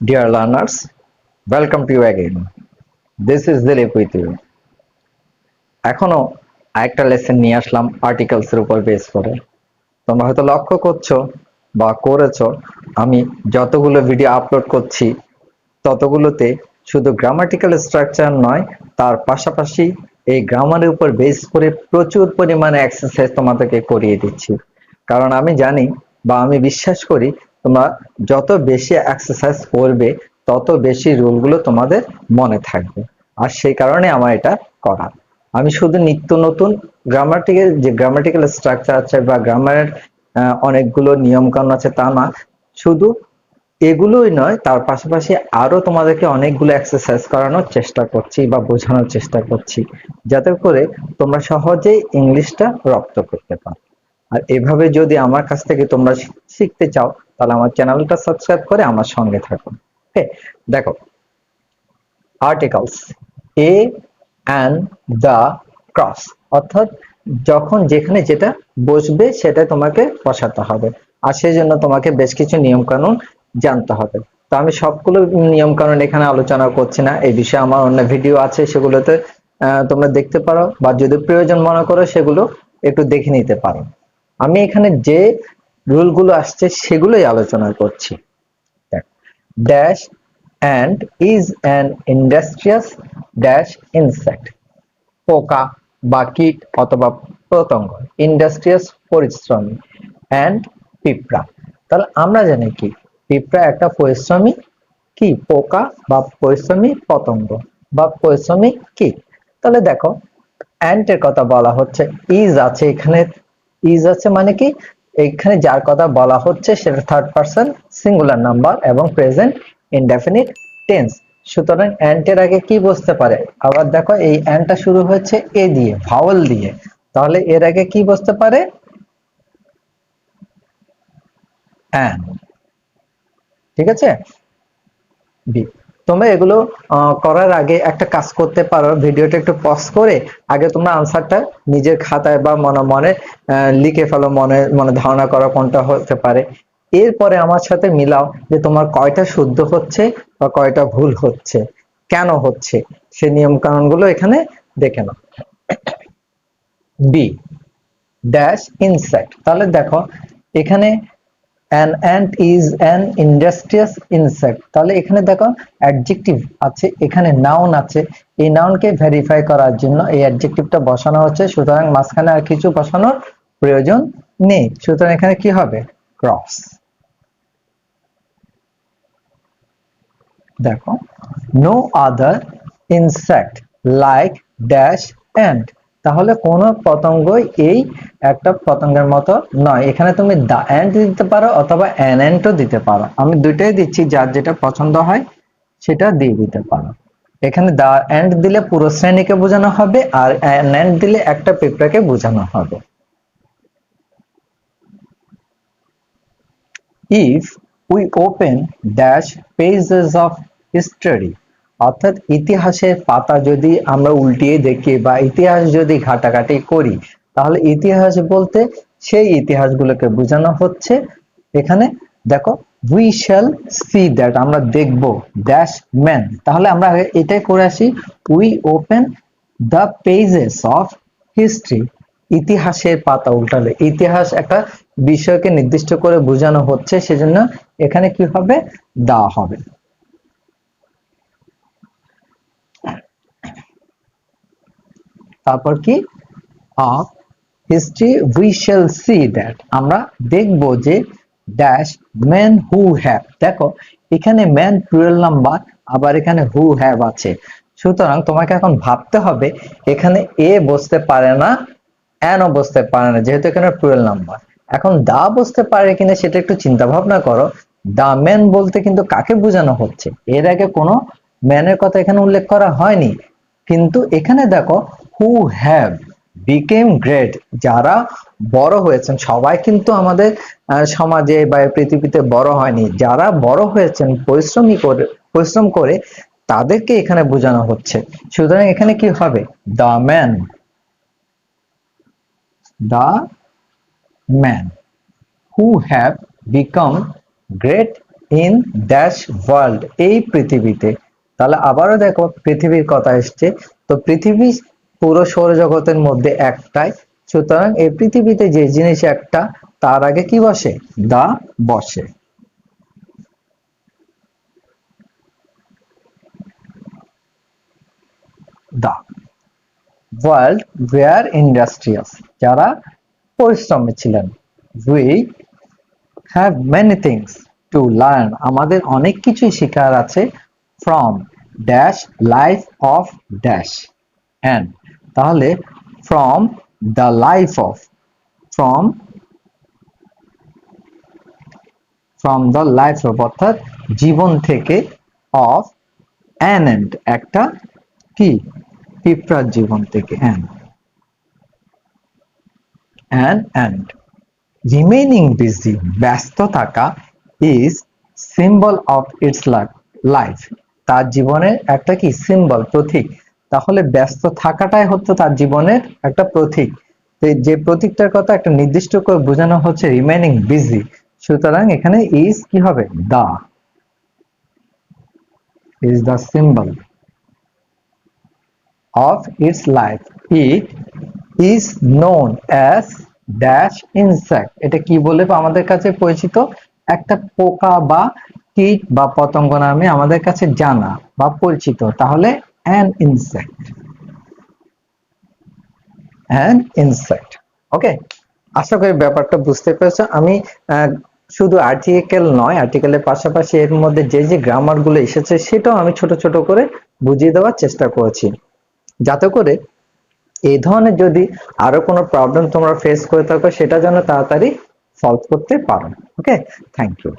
Dear learners, welcome to you again. This is Dilip with you. এখনো আরেকটা lesson নিয়ে আসলাম articles এর উপর বেস করে। তোমরা হয়তো লক্ষ্য করছো বা করেছো আমি যতগুলো ভিডিও আপলোড করছি ততগুলোতে শুধু গ্রামাটিক্যাল স্ট্রাকচার নয়, তার পাশাপাশি এই গ্রামারের উপর বেস করে প্রচুর পরিমাণে এক্সারসাইজ তোমাদেরকে করিয়ে দিচ্ছি। কারণ আমি জানি বা আমি বিশ্বাস করি তোমরা যত বেশি এক্সারসাইজ করবে তত বেশি রুলগুলো তোমাদের মনে থাকবে। আর সেই কারণে আমার এটা করা। আমি শুধু নিত্য নতুন গ্রামাটিক্যাল স্ট্রাকচার আছে বা গ্রামারের অনেকগুলো নিয়ম কানুন আছে তা না, শুধু এগুলোই নয়, তার পাশাপাশি আরো তোমাদেরকে অনেকগুলো এক্সারসাইজ করানোর চেষ্টা করছি বা বোঝানোর চেষ্টা করছি, যাতে করে তোমরা সহজেই ইংলিশটা রপ্ত করতে পারো। আর এভাবে যদি আমার কাছ থেকে তোমরা শিখতে চাও তাহলে আমার চ্যানেলটা সাবস্ক্রাইব করে আমার সঙ্গে থাকো। ওকে, দেখো articles A and the cross, অর্থাৎ যখন যেখানে যেটা বসবে সেটা তোমাকে বসাতে হবে। আর সেই জন্য তোমাকে বেশ কিছু নিয়ম কানুন জানতে হবে। তো আমি সবগুলো নিয়ম কানুন এখানে আলোচনা করছি না, এই বিষয়ে আমার অন্য ভিডিও আছে, সেগুলোতে তোমরা দেখতে পারো বা যদি প্রয়োজন মনে করো সেগুলো একটু দেখে নিতে পারো। আমি এখানে যে রুলগুলো আসছে সেগুলোই আলোচনা করছি। Dash and is an industrious dash insect, পোকা বা কীট অথবা পতঙ্গ, ইন্ডাস্ট্রিয়াস পরিশ্রমী, and পিঁপড়া। তাহলে আমরা জানি কি পিঁপড়া একটা পরিশ্রমী কি পোকা বা পরিশ্রমী পতঙ্গ বা পরিশ্রমী কীট। তাহলে দেখো অ্যান্ট এর কথা বলা হচ্ছে, ইজ আছে এখানে, ইজ আছে মানে কি এখানে যার কথা বলা হচ্ছে সেটা থার্ড পারসন সিঙ্গুলার নাম্বার এবং প্রেজেন্ট ইনডেফিনিট টেন্স। সুতরাং অ্যান্ট এর আগে কি বসতে পারে? আবার দেখো এই অ্যান্টটা শুরু হচ্ছে এ দিয়ে, ভাওয়েল দিয়ে, তাহলে এর আগে কি বসতে পারে? অ্যান। ঠিক আছে, বি। তোমরা এগুলো করার আগে একটা কাজ করতে পারো, ভিডিওটা একটু পজ করে আগে তোমরা আনসারটা নিজের খাতায় বা মনে মনে লিখে ফেলো, মনে মনে ধারণা করো কোনটা হতে পারে। এরপরে আমার সাথে মিলাও যে তোমার কয়টা শুদ্ধ হচ্ছে বা কয়টা ভুল হচ্ছে, কেন হচ্ছে, সেই নিয়ম কানুন গুলো এখানে দেখে নাও। বি ড্যাশ ইনসেক্ট, তাহলে দেখো এখানে an ant is an industrious insect, তাহলে এখানে দেখো অ্যাডজেক্টিভ আছে, এখানে নাউন আছে, এই নাউনকে ভেরিফাই করার জন্য এই অ্যাডজেক্টিভটা বসানো হচ্ছে, সুতরাং মাঝখানে আর কিছু বসানোর প্রয়োজন নেই, সুতরাং এখানে কি হবে? ক্রস। দেখো no other insect like dash ant, তাহলে কোন পতঙ্গই এই একটা পতঙ্গের মতো নয়। এখানে তুমি দা অ্যান্ট দিতে পারো অথবা অ্যান অ্যান্টও দিতে পারো, আমি দুইটাই দিচ্ছি, যার যেটা পছন্দ হয় সেটা দিয়ে দিতে পারো। এখানে দা অ্যান্ট দিলে পুরো শ্রেণীকে বোঝানো হবে আর অ্যান অ্যান্ট দিলে একটা পিঁপড়াকে বোঝানো হবে। if we open dash pages of history, অর্থাৎ ইতিহাসের পাতা যদি আমরা উল্টিয়ে দেখি বা ইতিহাস যদি ঘাটাঘাটি করি, তাহলে ইতিহাস বলতে সেই ইতিহাসগুলোকে বোঝানো হচ্ছে। এখানে দেখো we shall see that, আমরা দেখব dash man, তাহলে আমরা আগে এটাই করে আসি, we open the pages of history, ইতিহাসের পাতা উল্টালে, ইতিহাস একটা বিষয়কে নির্দিষ্ট করে বোঝানো হচ্ছে, সেজন্য এখানে কি হবে? দা হবে। তারপর কি of history we shall see that, আমরা দেখব যে ড্যাশ ম্যান হু হ্যাভ, দেখো এখানে ম্যান প্লুরাল নাম্বার, আবার এখানে হু হ্যাভ আছে, সুতরাং তোমাকে এখন ভাবতে হবে এখানে এ বসতে পারে না, অ্যানও বসতে পারে না, যেহেতু এখানে প্লুরাল নাম্বার। এখন দা বসতে পারে কিনা সেটা একটু চিন্তা ভাবনা করো। দা ম্যান বলতে কিন্তু কাকে বোঝানো হচ্ছে? এর আগে কোনো ম্যানের কথা এখানে উল্লেখ করা হয়নি, কিন্তু এখানে দেখো হু হ্যাভ বিকেম গ্রেট, যারা বড় হয়েছেন, সবাই কিন্তু আমাদের সমাজে বা পৃথিবীতে বড় হয়নি, যারা বড় হয়েছেন পরিশ্রম করে তাদেরকে এখানে বোঝানো হচ্ছে, সুতরাং এখানে কি হবে? The man, the man who have become great in dash world, এই পৃথিবীতে। তাহলে আবারও দেখো পৃথিবীর কথা এসছে, তো পৃথিবী পুরো সৌরজগতের মধ্যে একটাই, সুতরাং এই পৃথিবীতে যে জিনিস একটা তার আগে কি বসে? দা বসে। দা ওয়ার্ল্ড ওয়ার ইন্ডাস্ট্রিয়াস, যারা পরিশ্রমী ছিলেন। We have many things to learn, আমাদের অনেক কিছুই শেখার আছে। From dash life of dash and, তাহলে from the life of, from from the life of অর্থাৎ জীবন থেকে, অফ অ্যান্ড একটা কি পিঁপড়ার জীবন থেকে, অ্যান্ড রিমেইনিং বিজি ব্যস্ত থাকা, is symbol of its life, তার জীবনের একটা কি সিম্বল প্রতীক। তাহলে ব্যস্ত থাকাটাই হচ্ছে তার জীবনের একটা প্রতীক। যে প্রতীকটার কথা একটা নির্দিষ্ট করে বোঝানো হচ্ছে রিমেইনিং বিজি, সুতরাং এখানে ইজ কি হবে? The is the symbol of its life. It is known as dash insect. এটা কি বলে আমাদের কাছে পরিচিত? একটা পোকা বা কীট বা পতঙ্গ নামে আমাদের কাছে জানা বা পরিচিত। তাহলে an insect, an insect. ওকে, আশা করি ব্যাপারটা বুঝতে পেরেছো। আমি শুধু আর্টিকেল নয়, আর্টিকেলের পাশাপাশি এর মধ্যে যে যে গ্রামার গুলো এসেছে সেটাও আমি ছোট ছোট করে বুঝিয়ে দেওয়ার চেষ্টা করেছি, যাতে করে এই ধরনের যদি আরো কোনো প্রবলেম তোমরা ফেস করে থাকো সেটা যেন তাড়াতাড়ি সলভ করতে পারো। ওকে, থ্যাংক ইউ।